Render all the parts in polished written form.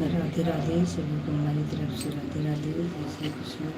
राधे राधे, सभी को हमारी तरफ से राधे राधे, जय Shri Krishna.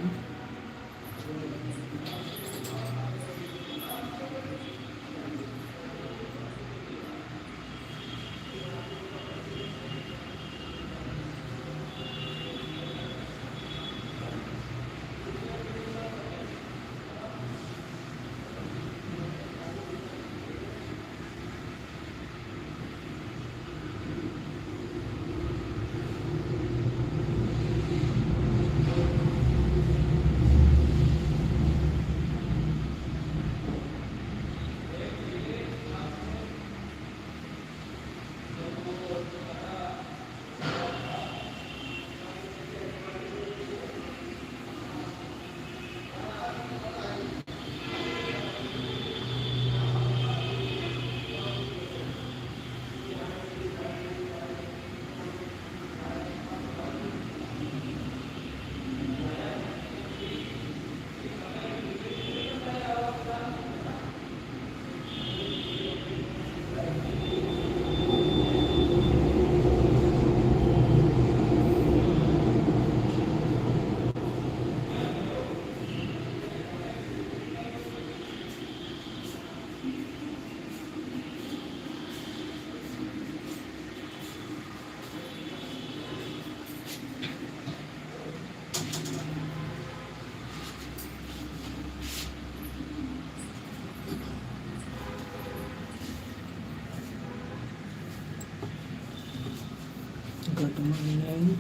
Good morning.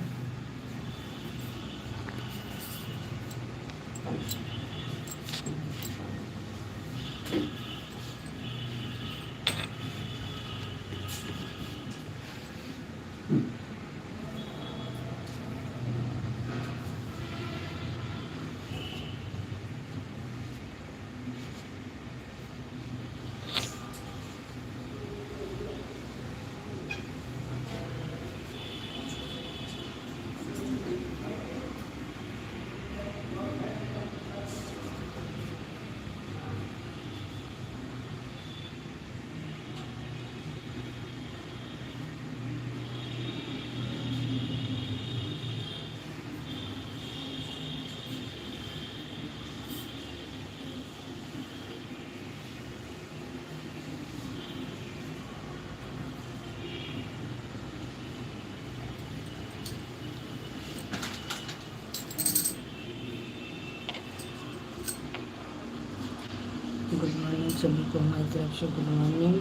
Good morning सभी को हमारी तरफ से गुड मॉर्निंग।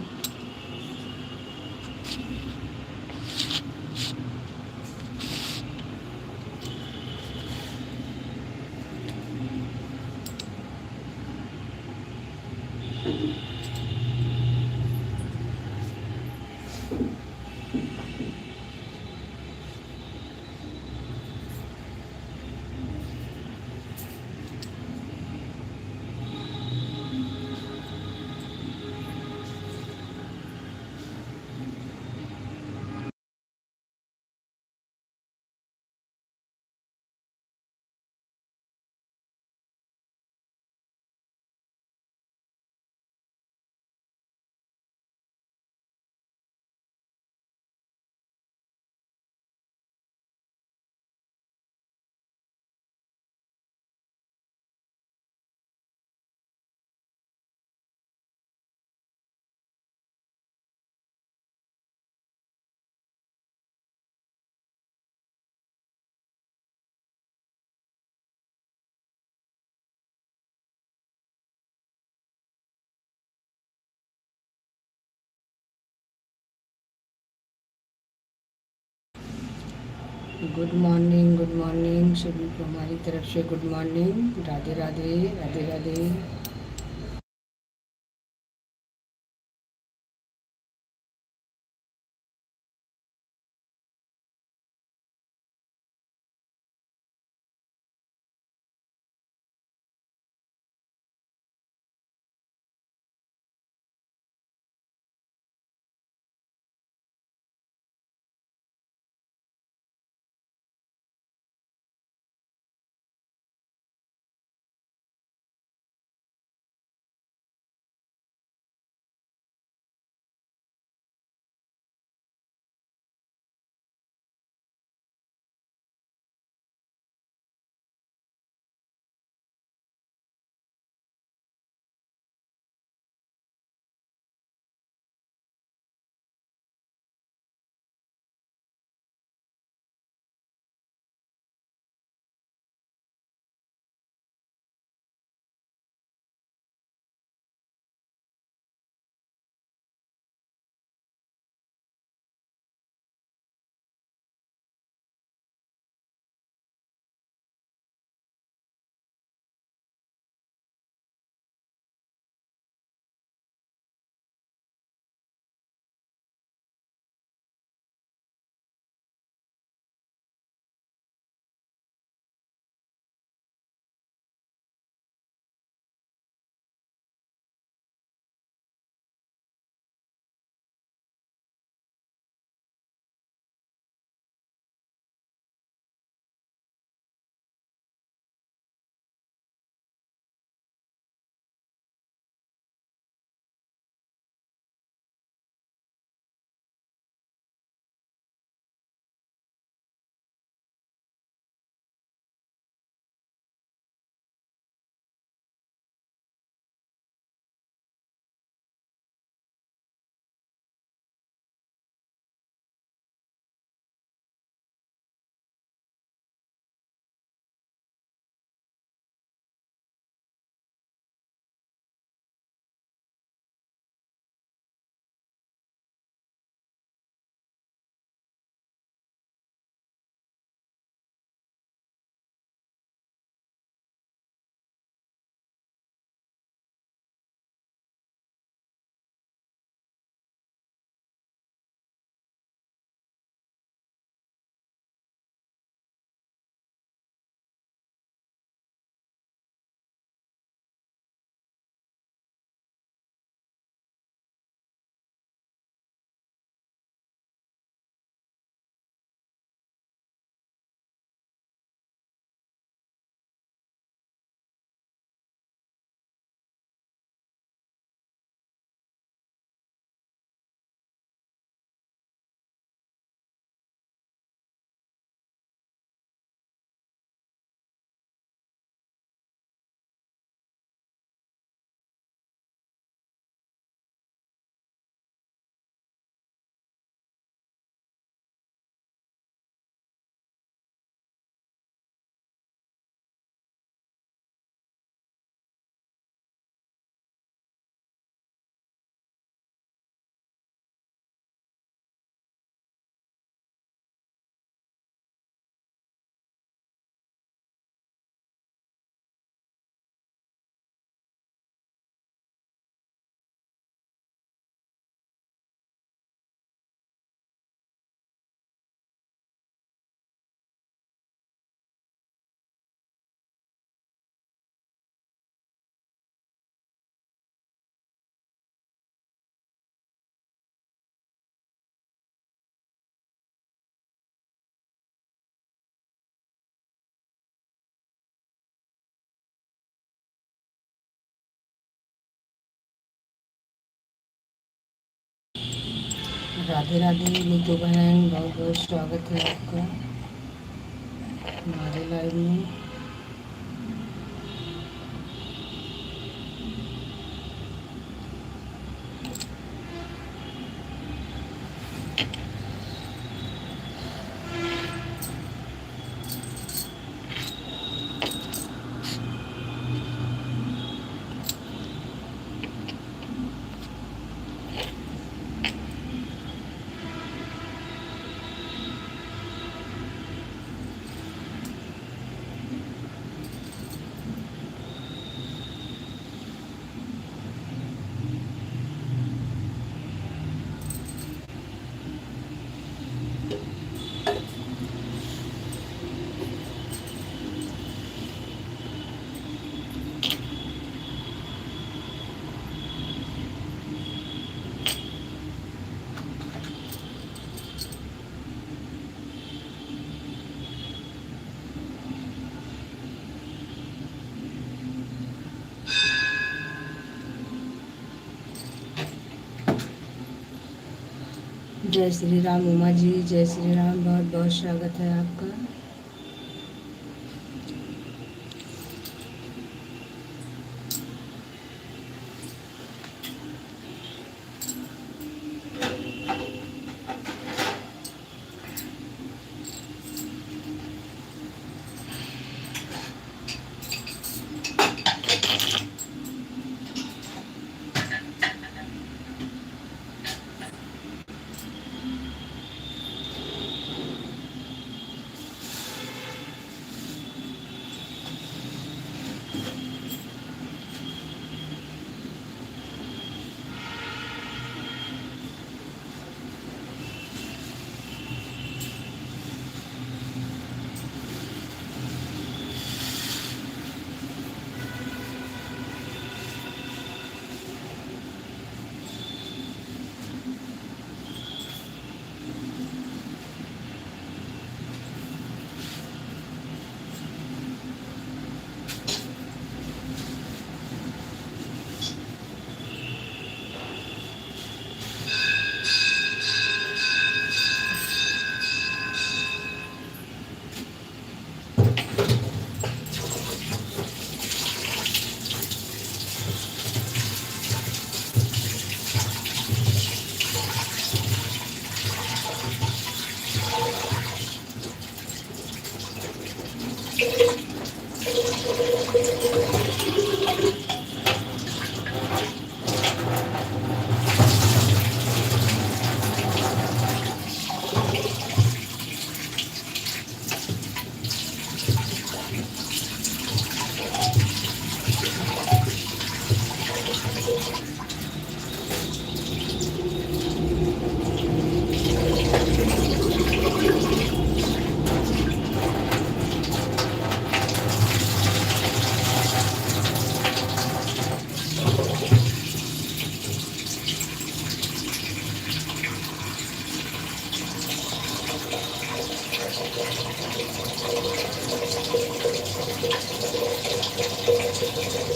गुड मॉर्निंग सभी को हमारी तरफ से गुड मॉर्निंग। राधे राधे, राधे राधे। राधे राधे नीतू बहन, बहुत बहुत स्वागत है आपका हमारे लाइव में। जय श्री राम उमा जी, जय श्री राम, बहुत बहुत स्वागत है आपका।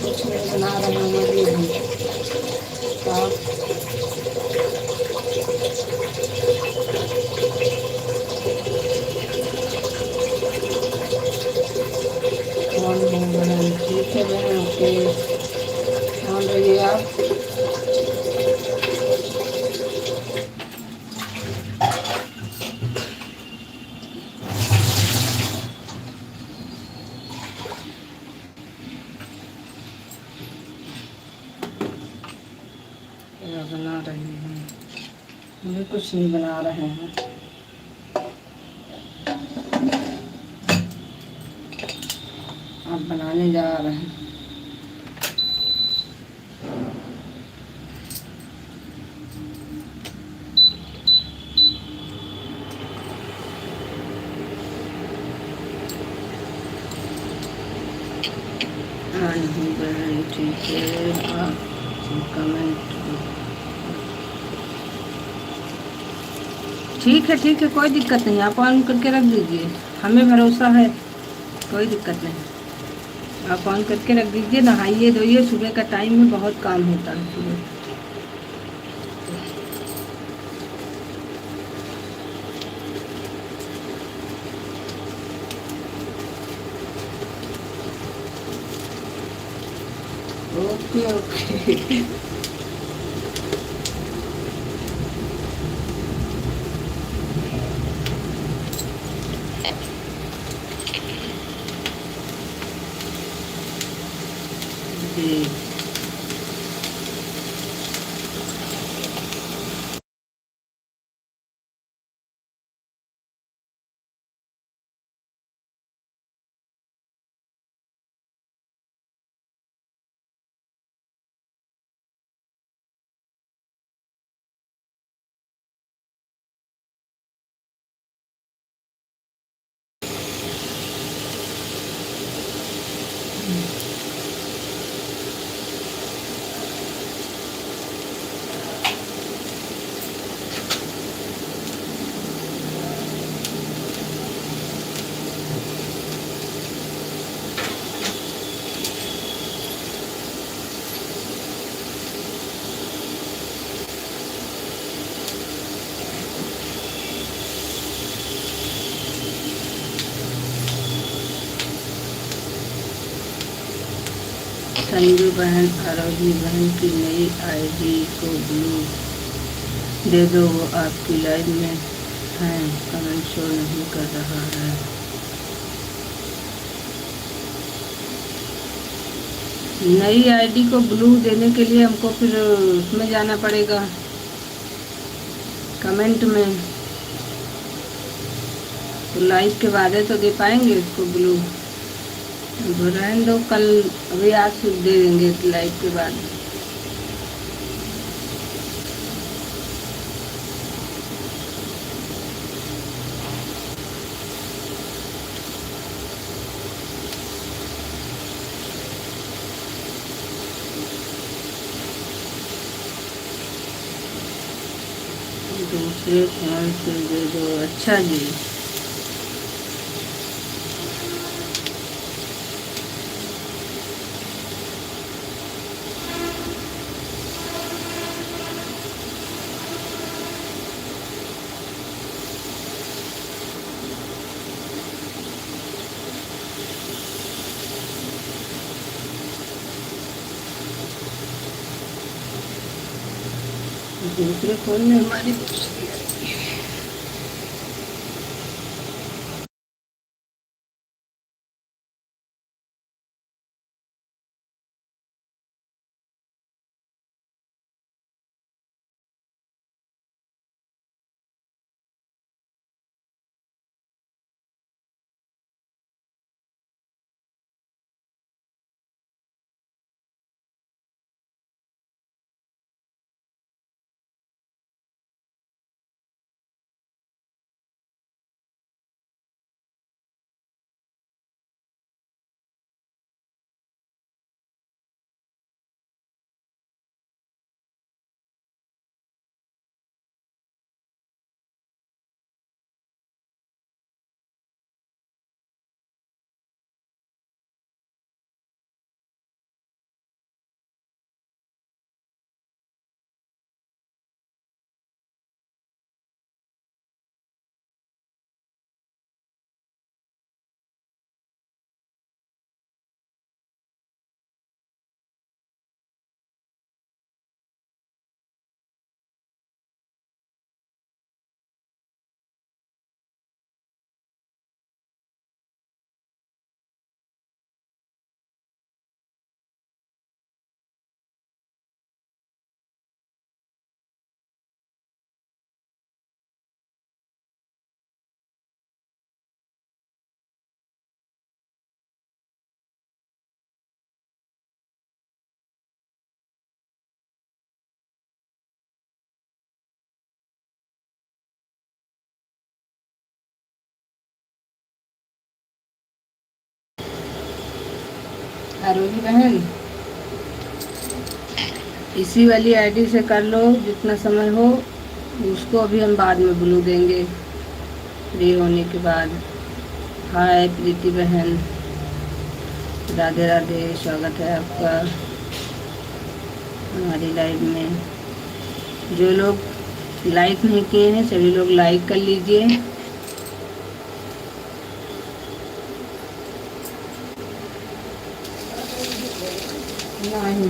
कुछ नहीं बना रहे हैं मम्मी भी। आप कौन हो बहन? ठीक है बहन, ओके, कौन रहिए आप? क्या बना रहे हैं? हमें कुछ नहीं बना रहे हैं, आप बनाने जा रहे हैं। हाँ नहीं बहन, ठीक है, आप कमेंट ठीक है, कोई दिक्कत नहीं, आप ऑन करके रख दीजिए, हमें भरोसा है, कोई दिक्कत नहीं, आप ऑन करके रख दीजिए। नहाइए धोइए, सुबह का टाइम में बहुत काम होता है सुबह। ओके। जी। संजू बहन आरोही बहन की नई आईडी को ब्लू दे दो, वो आपकी लाइव में हैं, कमेंट शो नहीं कर रहा है। नई आईडी को ब्लू देने के लिए हमको फिर उसमें जाना पड़ेगा, कमेंट में। तो लाइव के बाद तो दे पाएंगे उसको ब्लू। रहने दो, कल अभी आज दे देंगे लाइव के बाद। दूसरे फोन से दे दो। अच्छा जी। दूसरे फोन में हमारी आरोही बहन इसी वाली आईडी से कर लो जितना समय हो। उसको अभी हम बाद में ब्लू देंगे फ्री होने के बाद। हाय प्रीति बहन, राधे राधे, स्वागत है आपका हमारी लाइव में। जो लोग लाइक नहीं किए हैं सभी लोग लाइक कर लीजिए। नहीं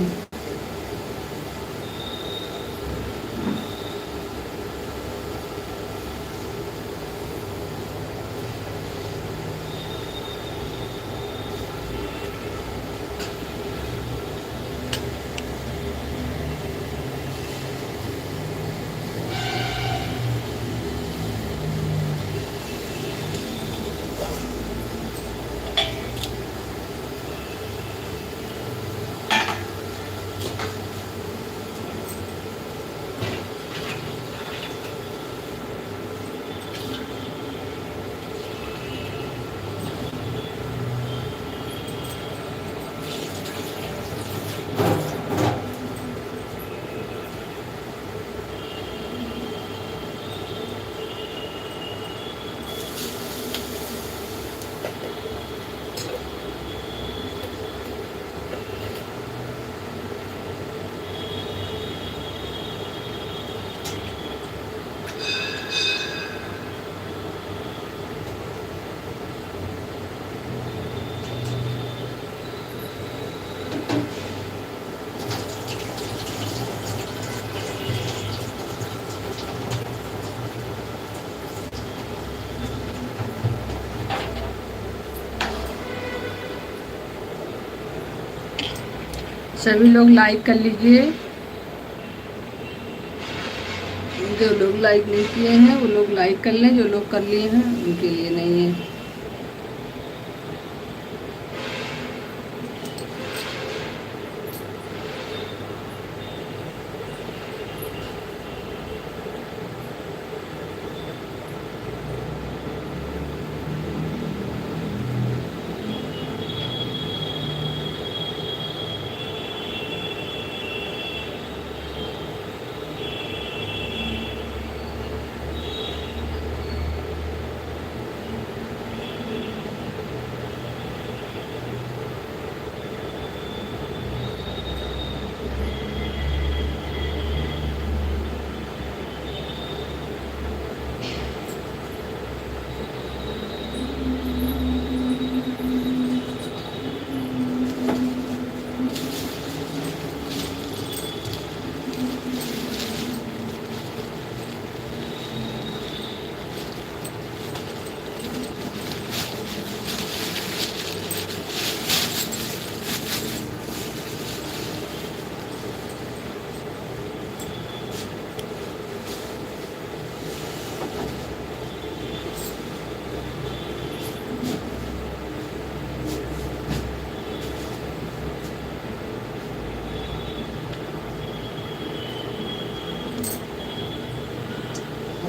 सभी लोग लाइक कर लीजिए। जो लोग लाइक नहीं किए हैं वो लोग लाइक कर लें, जो लोग कर लिए हैं उनके लिए नहीं है।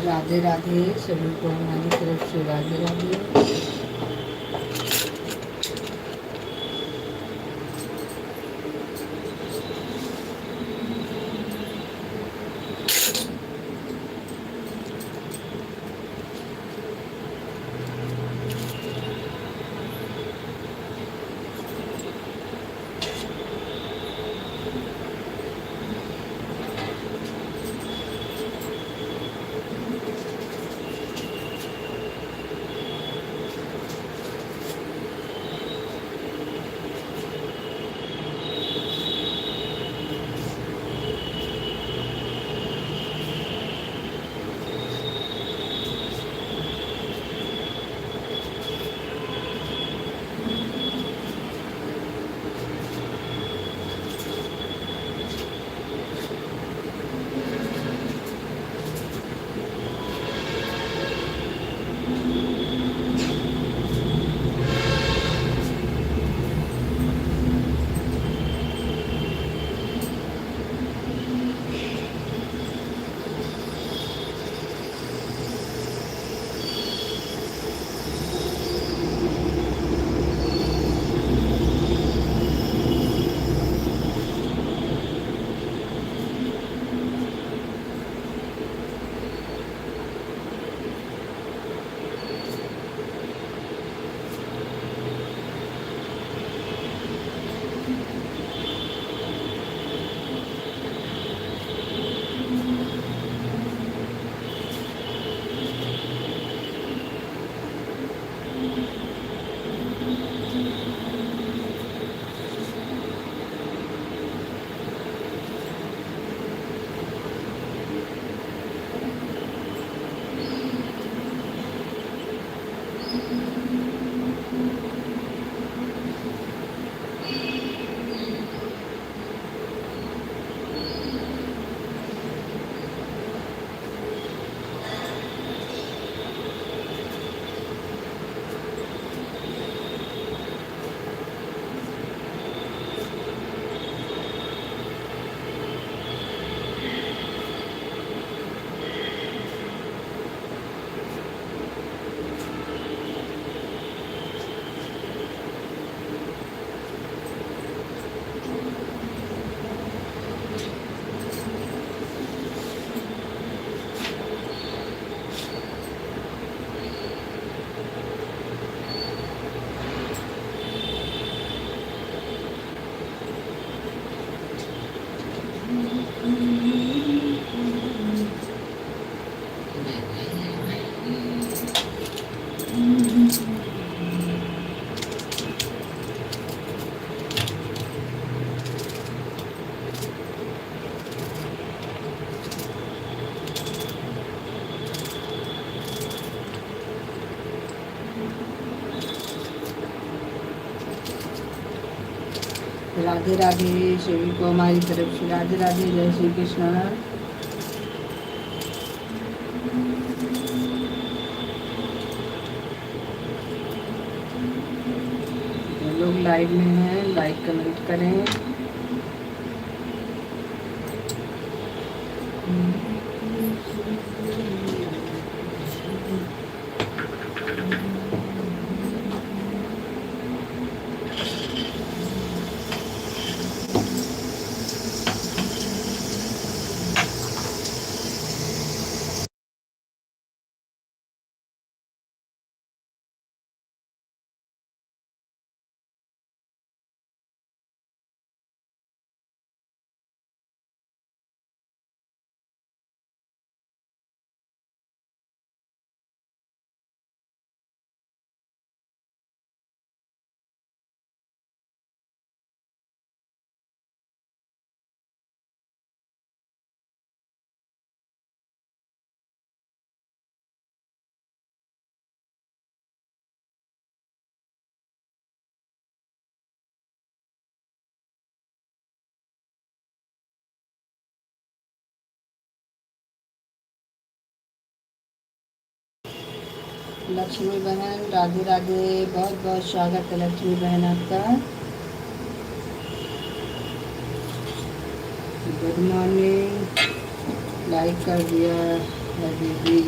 राधे राधे, सभी को हमारी तरफ से राधे राधे। राधे राधे, सभी को हमारी तरफ से राधे राधे, जय श्री कृष्ण। जो लोग लाइव में हैं लाइक कमेंट करें। लक्ष्मी बहन राधे राधे, बहुत बहुत स्वागत है लक्ष्मी बहन आपका। गुड मॉर्निंग, लाइक कर दिया है दीदी।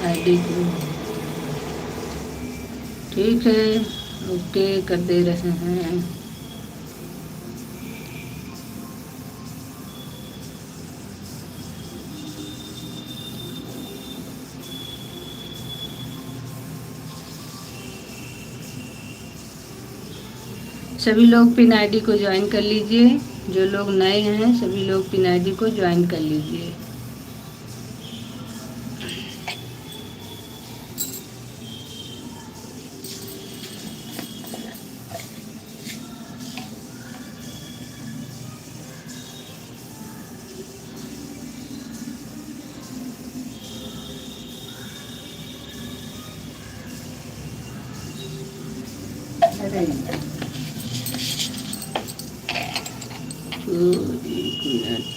आईडी को ठीक है, ओके कर दे रहे हैं। सभी लोग पिन आईडी को ज्वाइन कर लीजिए, जो लोग नए हैं सभी लोग पिन आईडी को ज्वाइन कर लीजिए। अरे एक मिनट।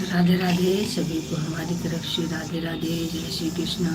राधे राधे सभी को हमारी तरफ से राधे राधे, जय Shri Krishna.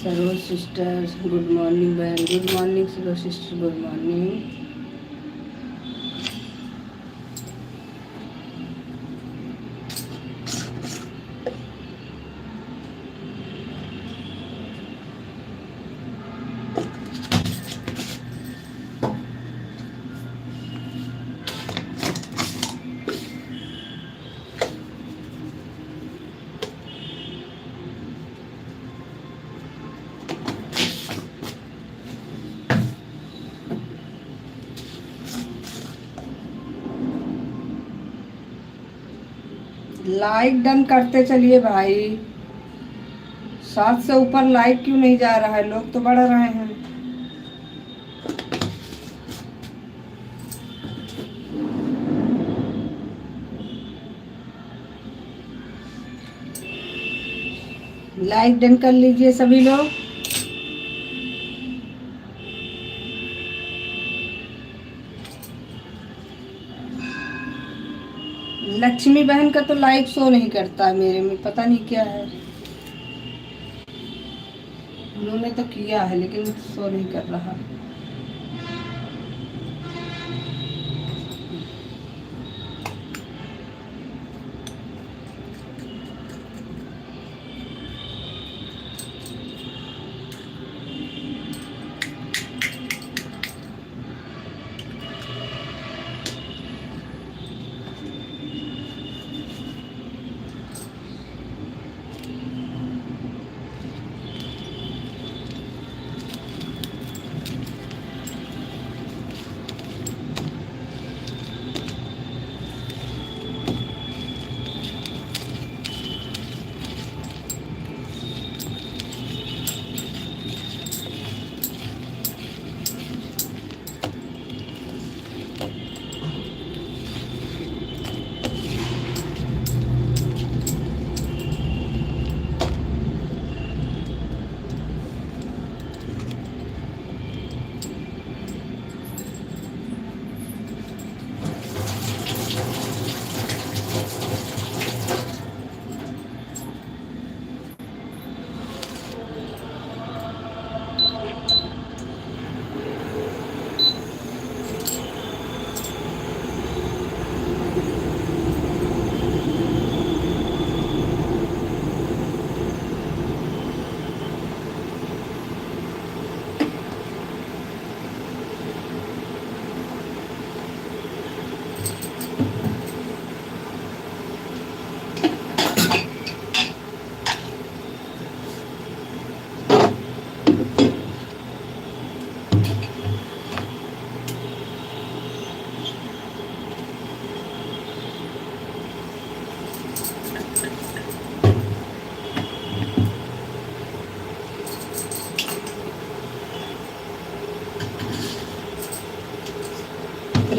Saroj sisters good morning बहन, good morning Saroj sister, good morning. Like done करते चलिए भाई, 7 से ऊपर लाइक क्यों नहीं जा रहा है? लोग तो बढ़ रहे हैं। लाइक डन कर लीजिए सभी लोग। लक्ष्मी बहन का तो लाइक शो नहीं करता मेरे में, पता नहीं क्या है। उन्होंने तो किया है लेकिन शो नहीं कर रहा।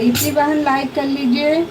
प्रीति बहन लाइक कर लीजिए।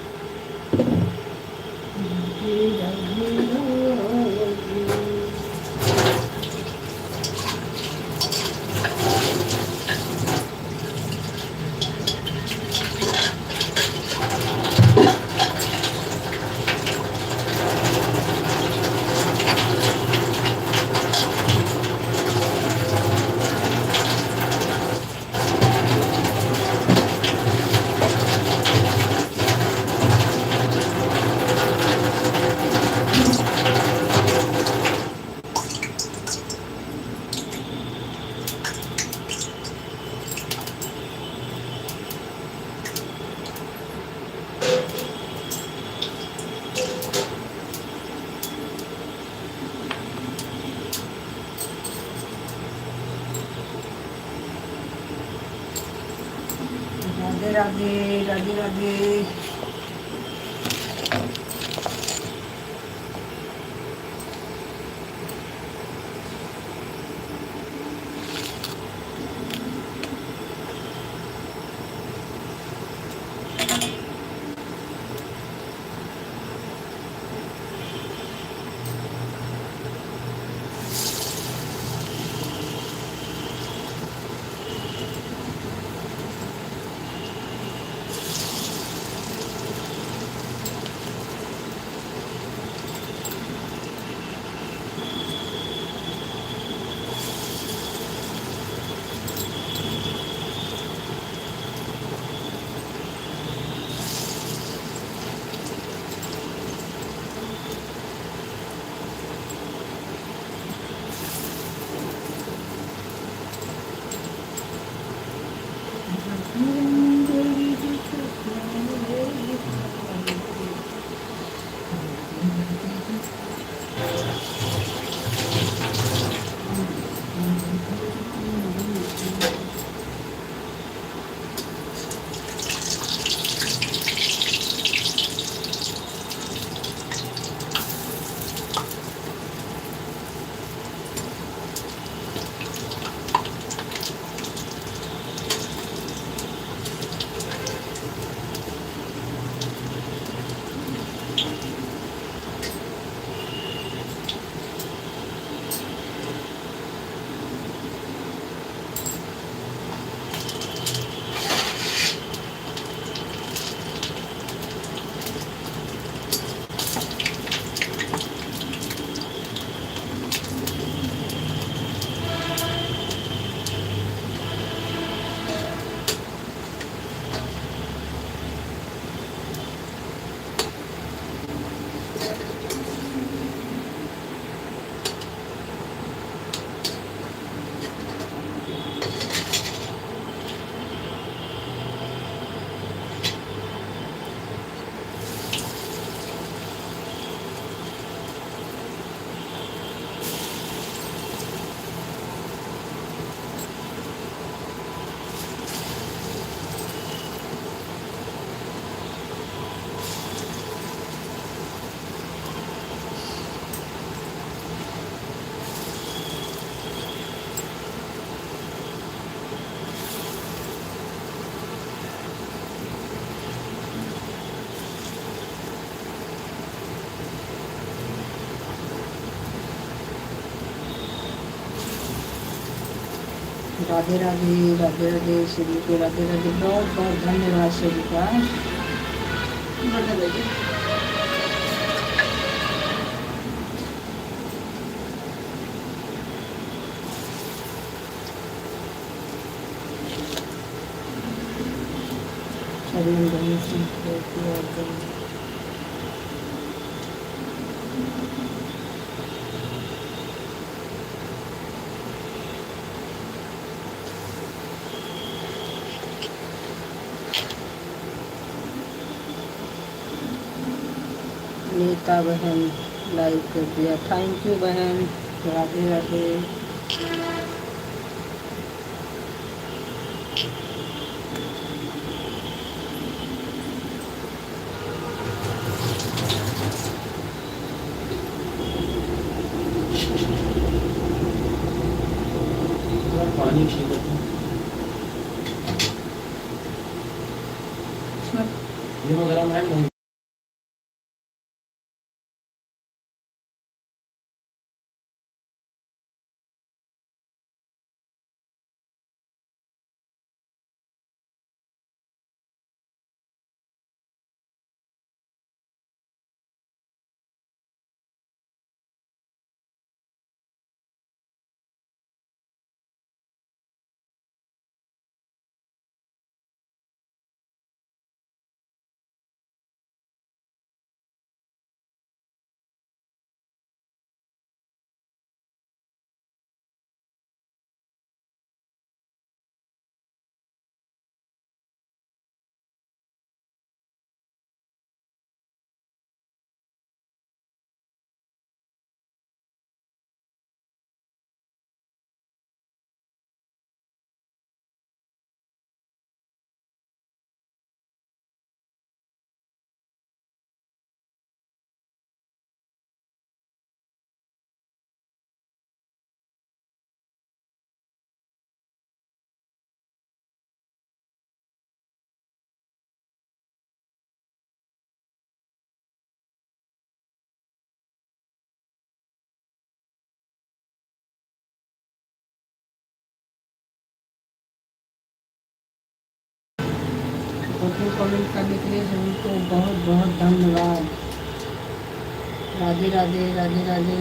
राधे राधे, राधे राधे। राधे राधे, राधे राधे, श्री को राधे राधे। बहुत बहुत धन्यवाद श्री का। नीता बहन लाइक कर दिया, थैंक यू बहन। राधे राधे। पानी कमेंट करने के लिए सभी को बहुत बहुत धन्यवाद। राधे राधे राधे राधे।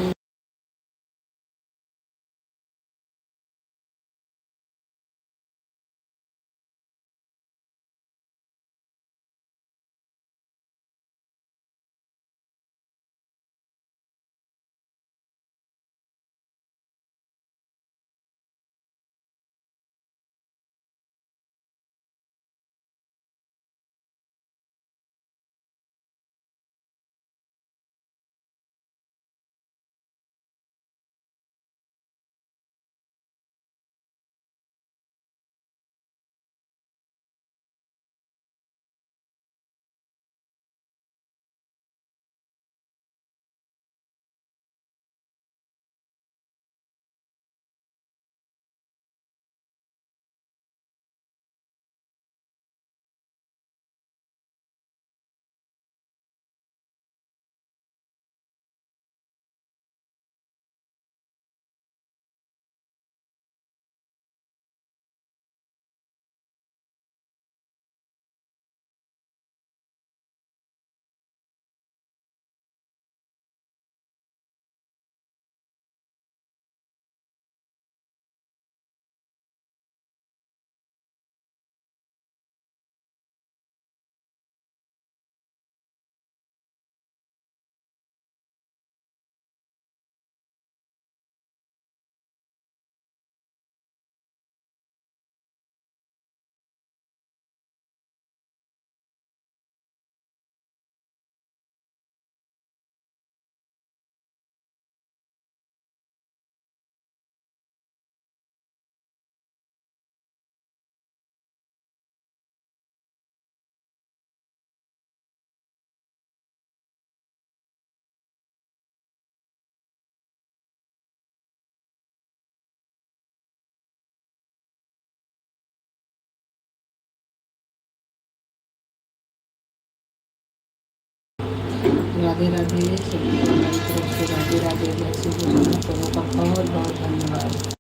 राधे राधे। सभी को मेरी तरफ से राधे राधे। जैसे सबों का बहुत बहुत धन्यवाद।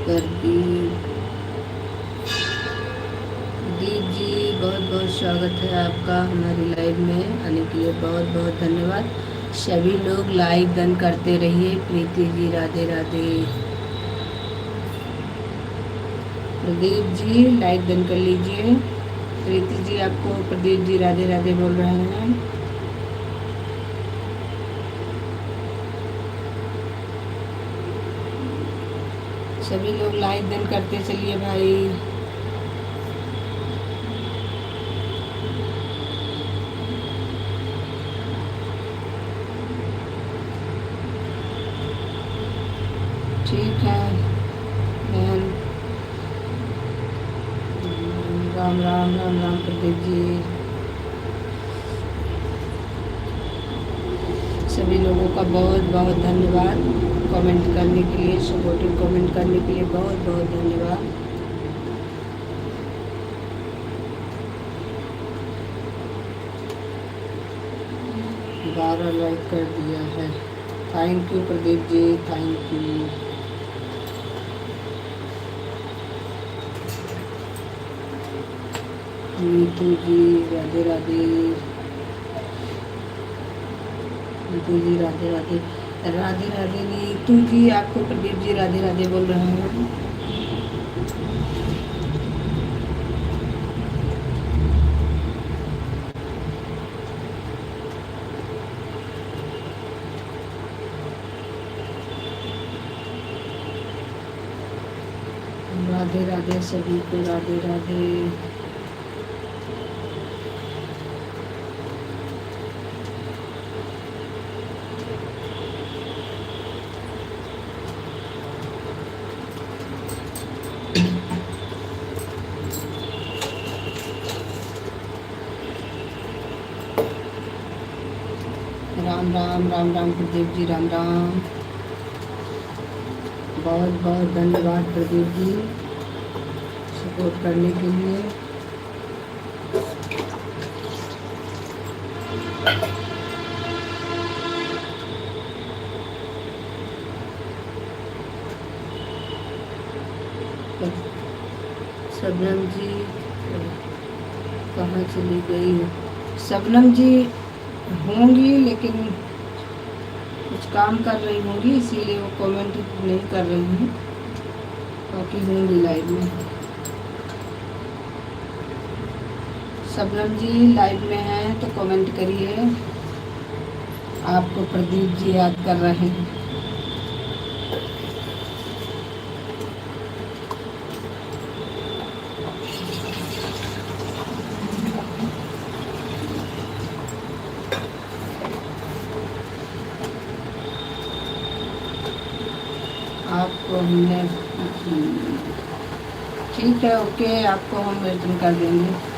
प्रदीप जी बहुत बहुत स्वागत है आपका हमारी लाइव में आने के लिए। बहुत बहुत धन्यवाद। सभी लोग लाइक डन करते रहिए। प्रीति जी राधे राधे। प्रदीप जी लाइक डन कर लीजिए। प्रीति जी आपको प्रदीप जी राधे राधे बोल रहे हैं। सभी लोग लाइक डन करते चलिए भाई। ठीक है। राम राम राम प्रदीप जी। सभी लोगों का बहुत बहुत धन्यवाद कमेंट करने के लिए, सपोर्टिव कमेंट करने के लिए बहुत बहुत धन्यवाद। बारह लाइक कर दिया है, thank you Pradeep ji, thank you. Neetu ji Radhe Radhe, Neetu ji Radhe Radhe, Radhe Radhe Neetu ji, आपको प्रदीप जी राधे राधे बोल रहे हैं। राधे राधे सभी को, राधे राधे। राम राम राम राम प्रदीप जी, राम राम। बहुत बहुत धन्यवाद प्रदीप जी सपोर्ट करने के लिए। शबनम जी कहाँ चली गई? शबनम जी होंगी लेकिन कुछ काम कर रही होंगी, इसीलिए वो कमेंट नहीं कर रही हैं, बाकी होंगी लाइव में। शबनम जी लाइव में हैं तो कमेंट करिए, आपको प्रदीप जी याद कर रहे हैं। आपको हमने ठीक है, ओके, आपको हम रिटर्न कर देंगे।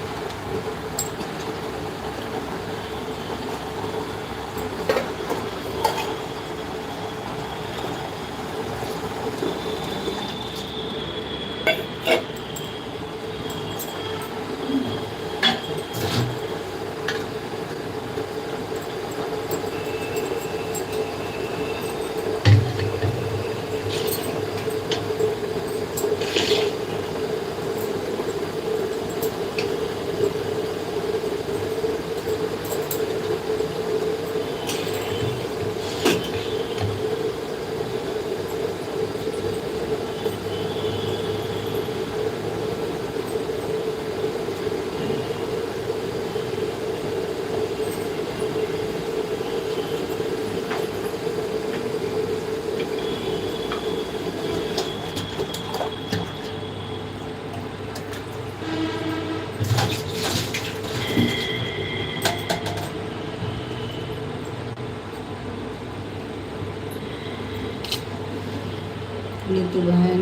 नीतू बहन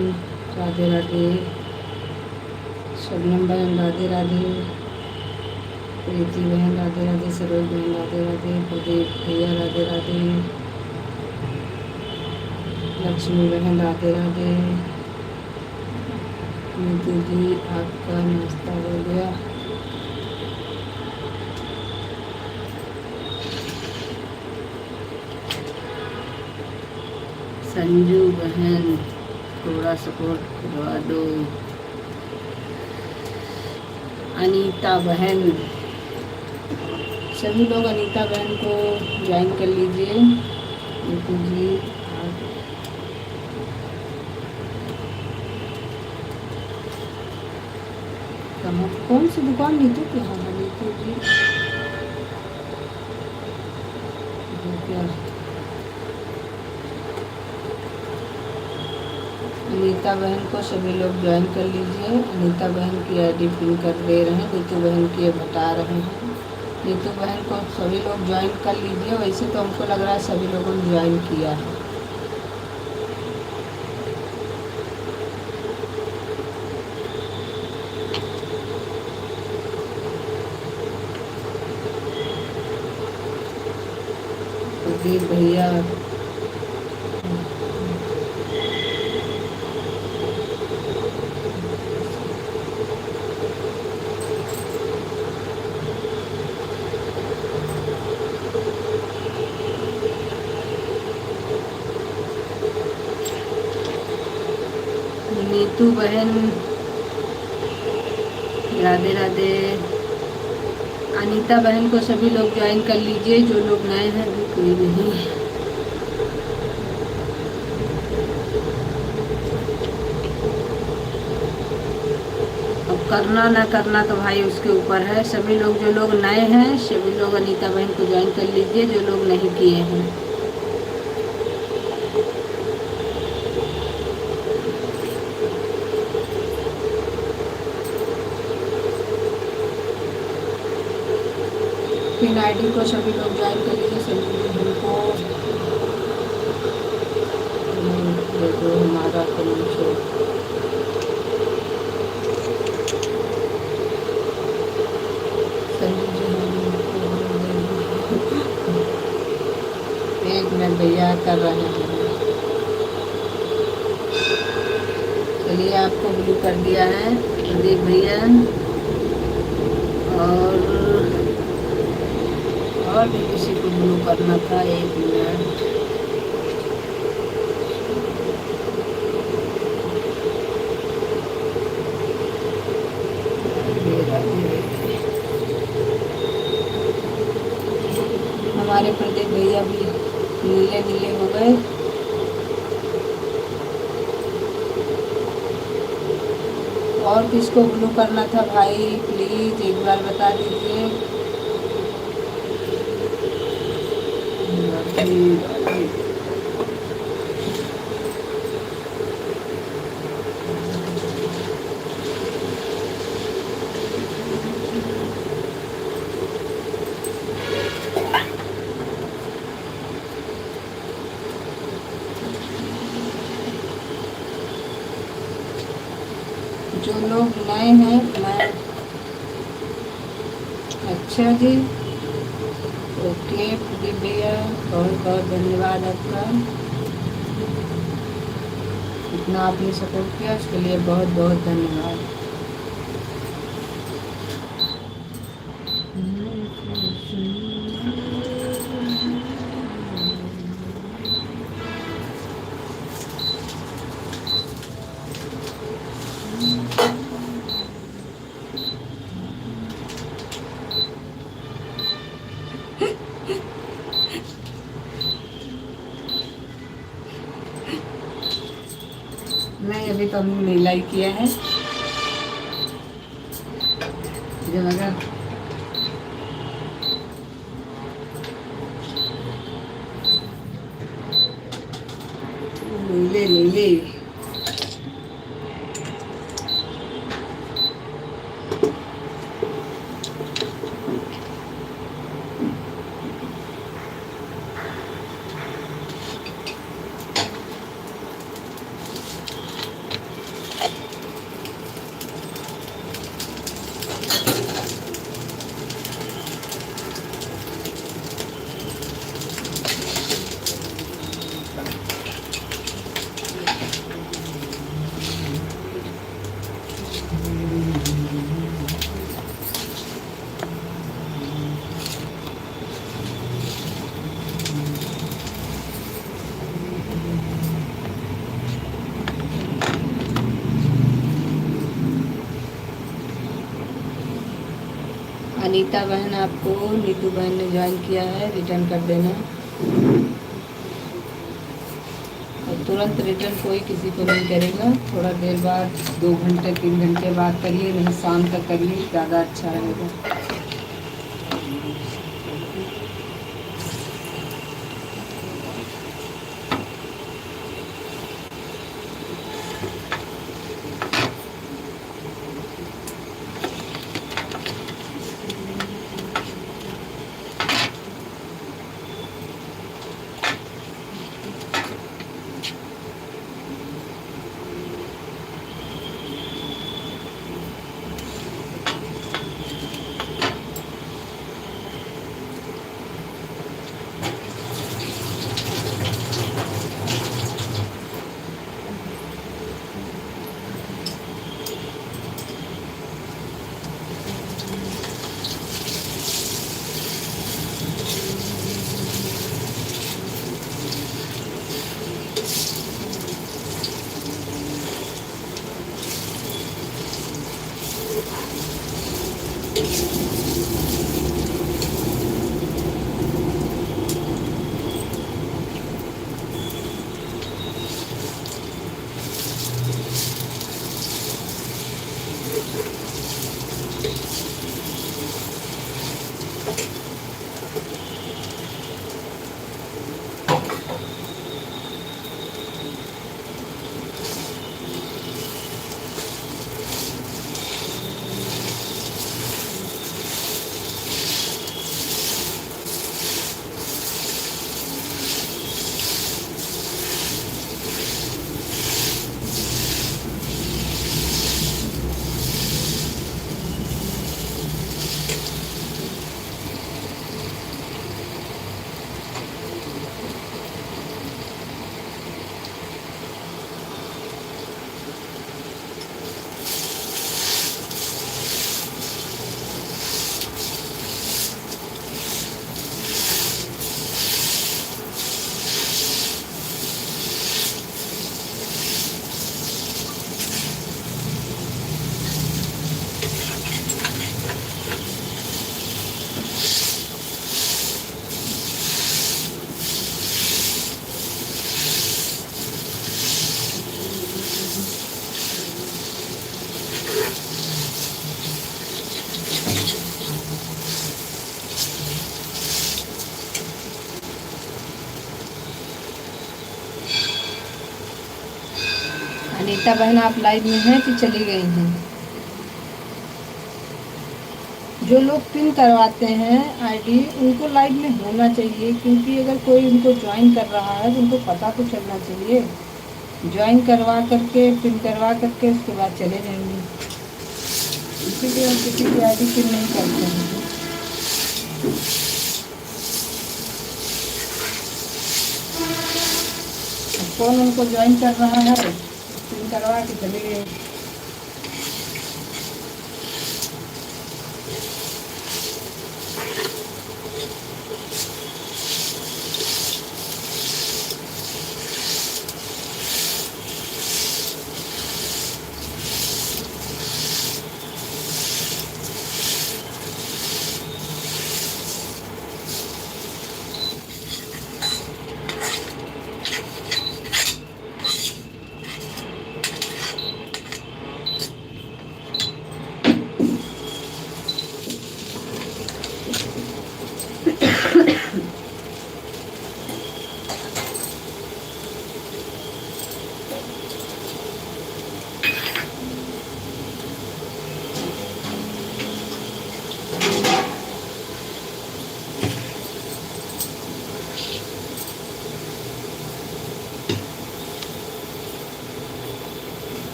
राधे राधे, शबनम बहन राधे राधे, प्रीति बहन राधे राधे, सरोज बहन राधे राधे, प्रदीप भैया राधे राधे, लक्ष्मी बहन राधे राधे। नीतू जी आपका नाश्ता हो गया? संजू बहन थोड़ा सपोर्ट करवा दो। अनीता बहन, सभी लोग अनीता बहन को ज्वाइन कर लीजिए। नीतू जी आप कहाँ, कौन सी दुकान नीतू की? हाँ नीतू जी क्या अनीता बहन को सभी लोग ज्वाइन कर लीजिए। अनीता बहन की आईडी पिन कर दे रहे हैं, नीतू बहन की ये बता रहे हैं। नीतू बहन को सभी लोग ज्वाइन कर लीजिए। वैसे तो हमको लग रहा है सभी लोगों ने ज्वाइन किया है। प्रदीप भैया नीतू बहन राधे राधे। अनीता बहन को सभी लोग ज्वाइन कर लीजिए, जो लोग नए हैं अभी कोई नहीं। अब करना ना करना तो भाई उसके ऊपर है। सभी लोग जो लोग नए हैं सभी लोग अनीता बहन को ज्वाइन कर लीजिए, जो लोग नहीं किए हैं। पिन आईडी को सभी लोग ज्वाइन कर लीजिए। सभी को देखो हमारा एक मिनट भैया कर रहे हैं। चलिए आपको ब्लू कर दिया है प्रदीप भैया। और भी किसी को ब्लू करना था, एक मिनट। हमारे प्रदीप भैया भी नीले नीले हो गए। और किसको ब्लू करना था भाई प्लीज एक बार बता दीजिए। जो लोग नए हैं मैं अच्छा जी ओके प्रदीप भैया बहुत बहुत धन्यवाद आपका। इतना आपने सपोर्ट किया उसके लिए बहुत बहुत धन्यवाद। नहीं अभी तो हमने नीला ही किया है। जब अगर नीले नीले अनीता बहन आपको नीतू बहन ने ज्वाइन किया है, रिटर्न कर देना। और तुरंत रिटर्न कोई किसी को नहीं करेगा, थोड़ा देर बाद 2 घंटे 3 घंटे बाद करिए, नहीं शाम तक करिए, ज़्यादा अच्छा रहेगा। अनीता बहन आप लाइव में हैं कि चली गई हैं? जो लोग पिन करवाते हैं आईडी उनको लाइव में होना चाहिए, क्योंकि अगर कोई उनको ज्वाइन कर रहा है तो उनको पता तो चलना चाहिए। ज्वाइन करवा करके पिन करवा करके उसके बाद चले जाएंगे, इसीलिए हम किसी की आईडी पिन नहीं करते हैं। कौन उनको ज्वाइन कर रहा है पिन करवा के चले गए।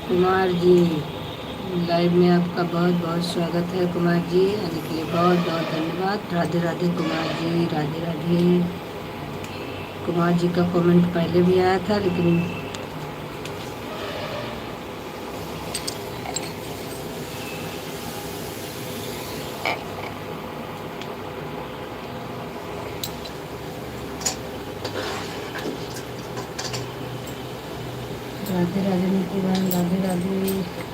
कुमार जी लाइव में आपका बहुत बहुत स्वागत है। कुमार जी आने के लिए बहुत बहुत धन्यवाद। राधे राधे कुमार जी, राधे राधे। कुमार जी का कमेंट पहले भी आया था, लेकिन राधे राधे नीति बहन, राधे राधे।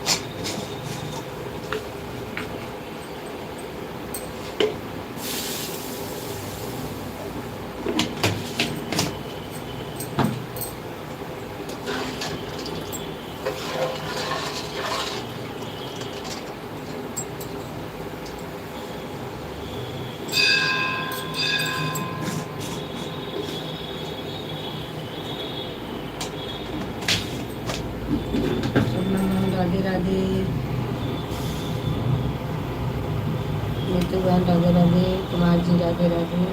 राधे राधे नीतू बहन, राधे राधे। कुमार जी राधे राधे।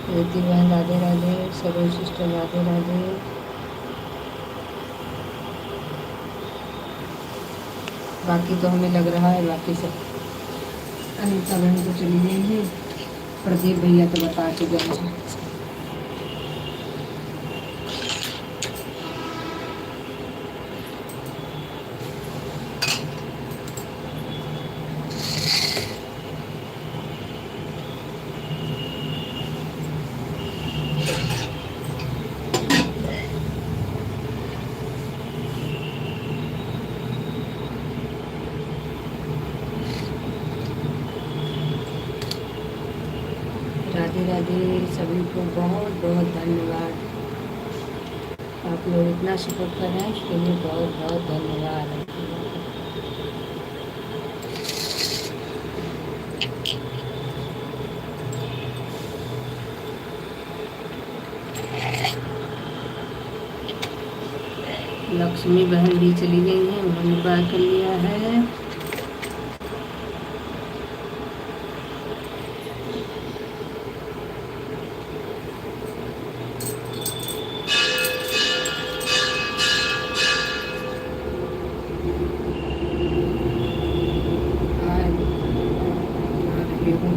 रीति बहन राधे राधे। सरोज सिस्टर राधे राधे। बाकी तो हमें लग रहा है बाकी सब अनीता बहन तो चली गई है, प्रदीप भैया तो बता चुके हैं। राधे राधे सभी को बहुत बहुत धन्यवाद। आप लोग इतना सपोर्ट कर रहे हैं उसके लिए बहुत बहुत धन्यवाद। लक्ष्मी बहन भी चली गई हैं, उन्होंने बाय कर लिया है।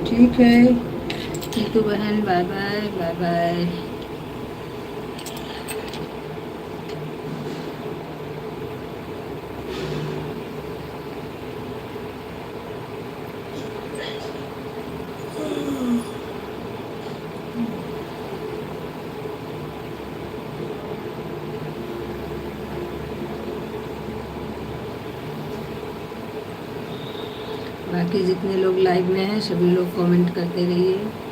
ठीक है नीतू बहन, बाय बाय बाय बाय। बाकी जितने लोग लाइव में हैं सभी लोग कमेंट करते रहिए।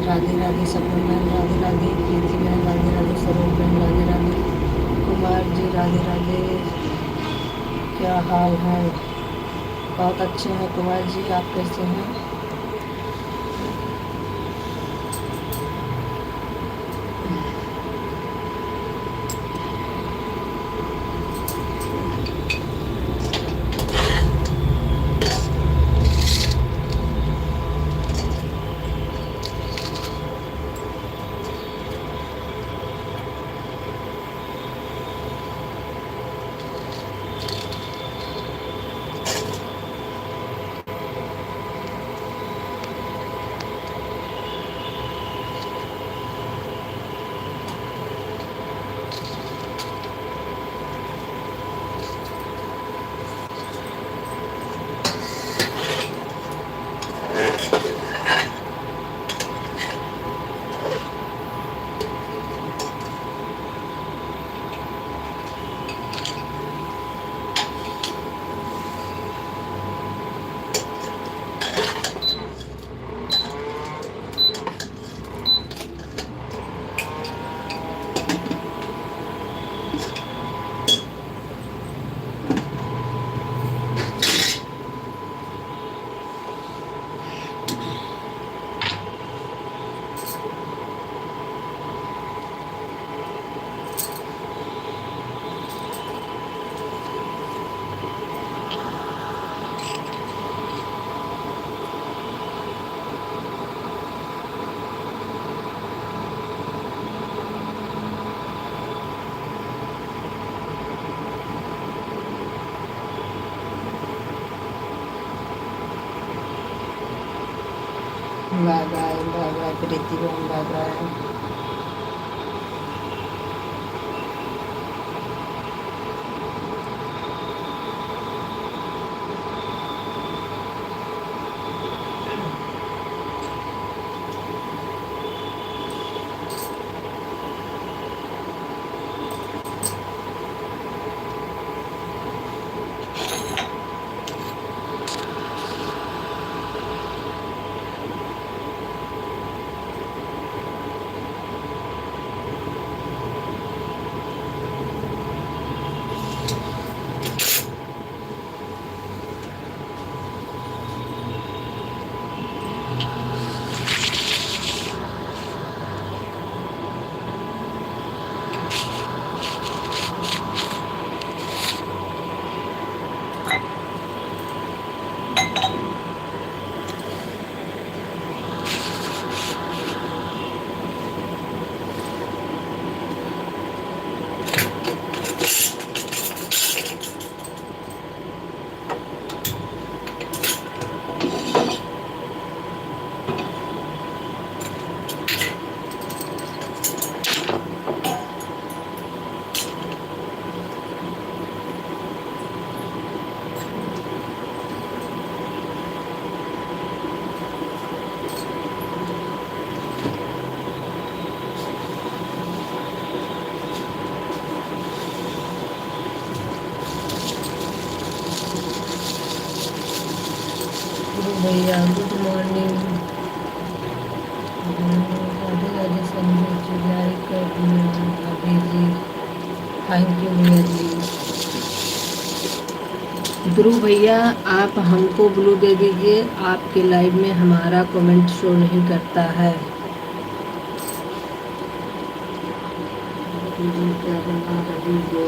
राधे राधे सपन बहन, राधे राधे प्रीति बहन, राधे राधे सरोज बहन, राधे राधे कुमार जी, राधे राधे। क्या हाल है? बहुत अच्छे हैं कुमार जी, आप कैसे हैं? बाय बाय प्रीति बहन, बाय बाय। भैया good morning, Radhe Radhe Sanjay ji, like कर दिया अभी जी, थैंक यू भैया जी। ध्रुव भैया आप हमको ब्लू दे दीजिए, आपके लाइव में हमारा कमेंट शो नहीं करता है। क्या बना रही हो?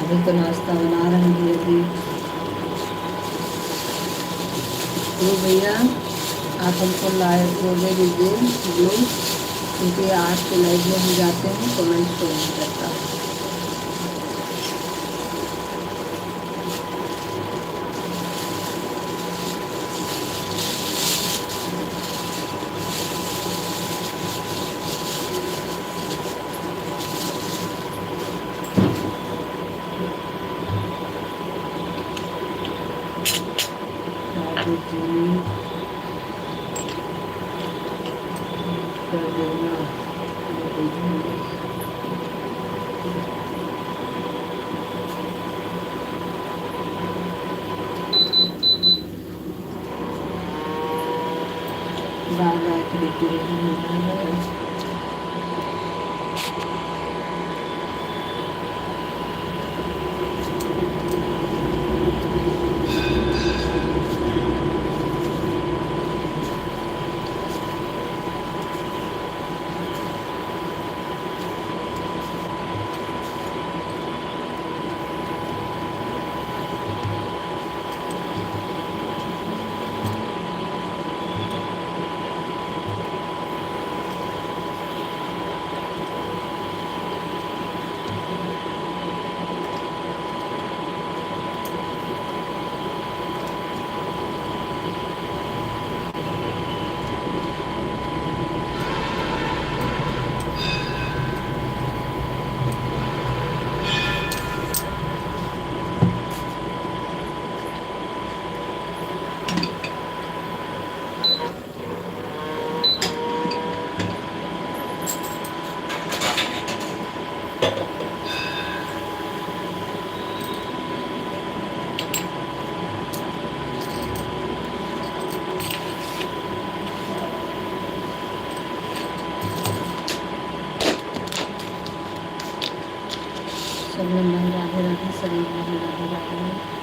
अभी तो नाश्ता बना रहे हैं जी। तो भैया आप हमको लाइव को दे दीजिए ब्लू, क्योंकि आपके लाइव में हम जाते हैं कमेंट शो नहीं करता। बार बार प्रीति बहन सब लोग राधे राधे सभी राधे राधे राधे।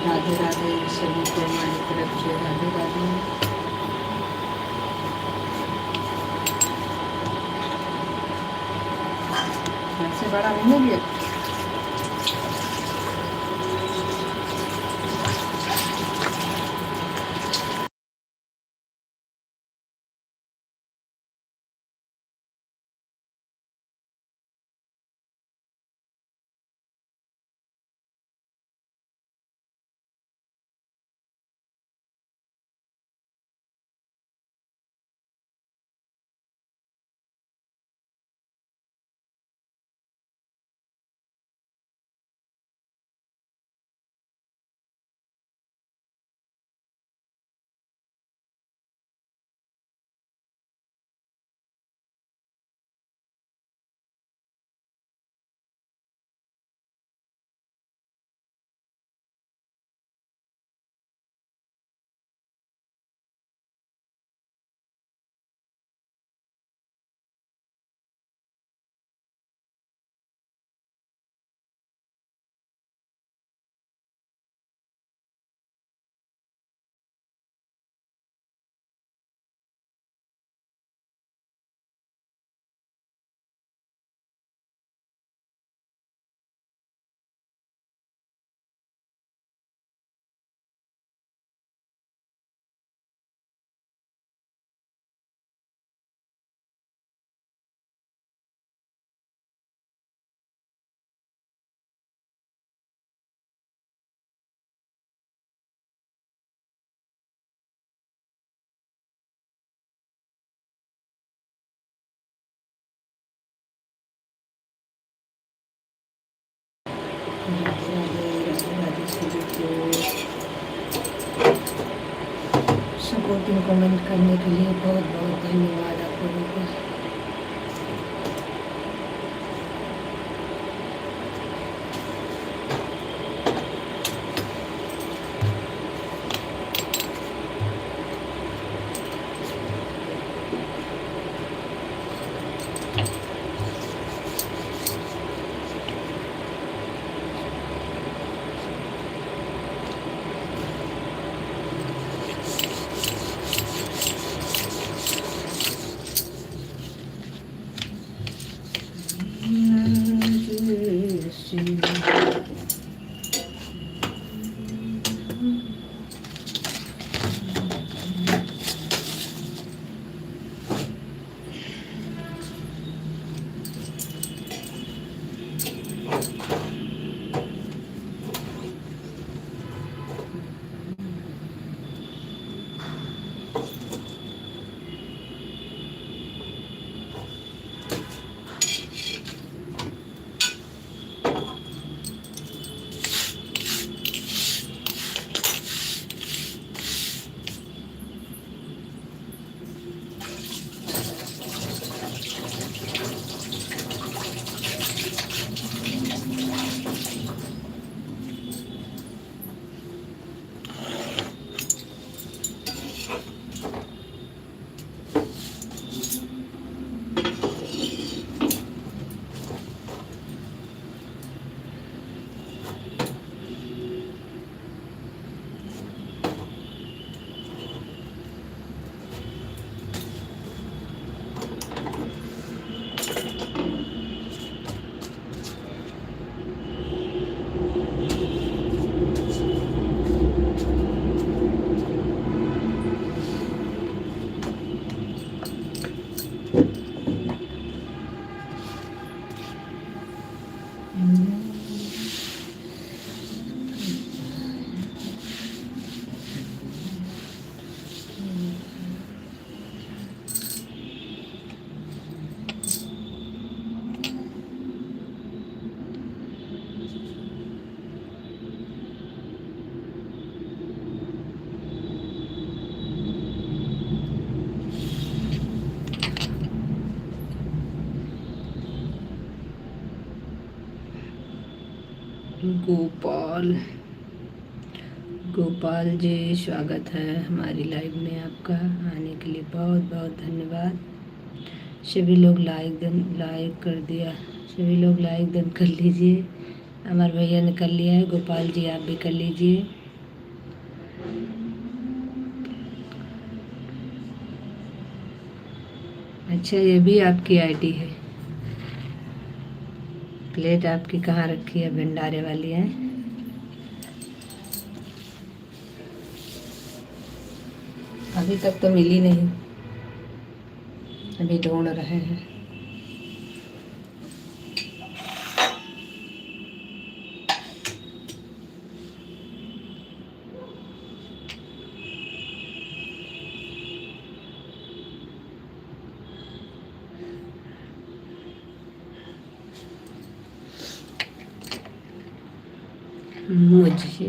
राधे राधे सभी को हमारी तरफ से राधे राधे। ऐसे बड़ा नहीं है। सपोर्टिव कमेंट करने के लिए बहुत बहुत धन्यवाद आप लोगों को। गोपाल गोपाल जी, स्वागत है हमारी लाइव में। आपका आने के लिए बहुत बहुत धन्यवाद। सभी लोग लाइक कर दिया, सभी लोग लाइक डन कर लीजिए। अमर भैया ने कर लिया है, गोपाल जी आप भी कर लीजिए। अच्छा, ये भी आपकी आईडी है। प्लेट आपकी कहाँ रखी है? भंडारे वाली है। अभी तक तो मिली नहीं, अभी ढूंढ रहे हैं। मुझे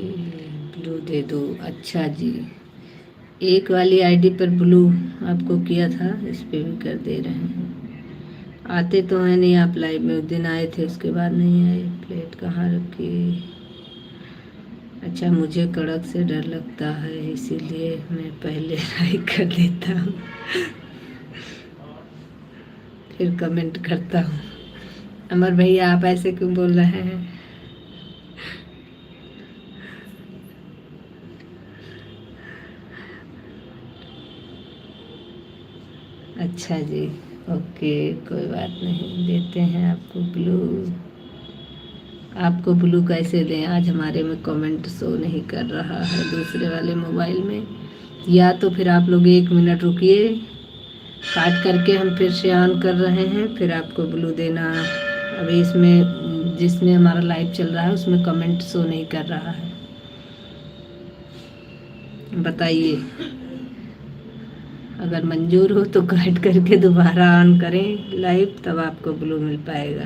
ब्लू दे दो। अच्छा जी, एक वाली आईडी पर ब्लू आपको किया था, इस पे भी कर दे रहे हैं। आते तो हैं नहीं आप लाइव में, उस दिन आए थे उसके बाद नहीं आए। प्लेट कहाँ रखी? अच्छा, मुझे कड़क से डर लगता है, इसीलिए मैं पहले लाइक कर देता हूँ, फिर कमेंट करता हूँ। अमर भैया आप ऐसे क्यों बोल रहे हैं? अच्छा जी, ओके, कोई बात नहीं, देते हैं आपको ब्लू। आपको ब्लू कैसे दें? आज हमारे में कमेंट शो नहीं कर रहा है दूसरे वाले मोबाइल में। या तो फिर आप लोग 1 मिनट रुकिए, काट करके हम फिर से ऑन कर रहे हैं, फिर आपको ब्लू देना। अभी इसमें जिसमें हमारा लाइव चल रहा है उसमें कमेंट शो नहीं कर रहा है। बताइए, अगर मंजूर हो तो काट करके दोबारा ऑन करें लाइव, तब आपको ब्लू मिल पाएगा।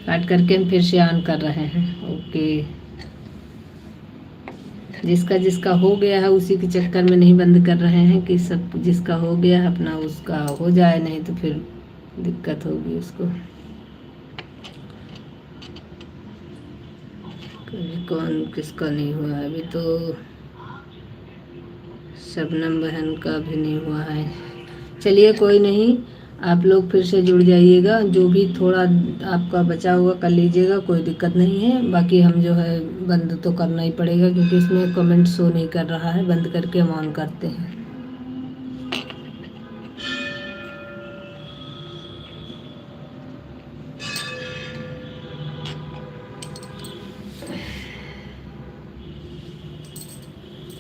काट करके हम फिर से ऑन कर रहे हैं। ओके, जिसका जिसका हो गया है उसी के चक्कर में नहीं बंद कर रहे हैं कि सब जिसका हो गया है अपना उसका हो जाए, नहीं तो फिर दिक्कत होगी उसको। कभी कौन किसका नहीं हुआ है? अभी तो शबनम बहन का भी नहीं हुआ है। चलिए कोई नहीं, आप लोग फिर से जुड़ जाइएगा, जो भी थोड़ा आपका बचा हुआ कर लीजिएगा, कोई दिक्कत नहीं है। बाकी हम जो है बंद तो करना ही पड़ेगा क्योंकि इसमें कमेंट शो नहीं कर रहा है। बंद करके हम ऑन करते हैं।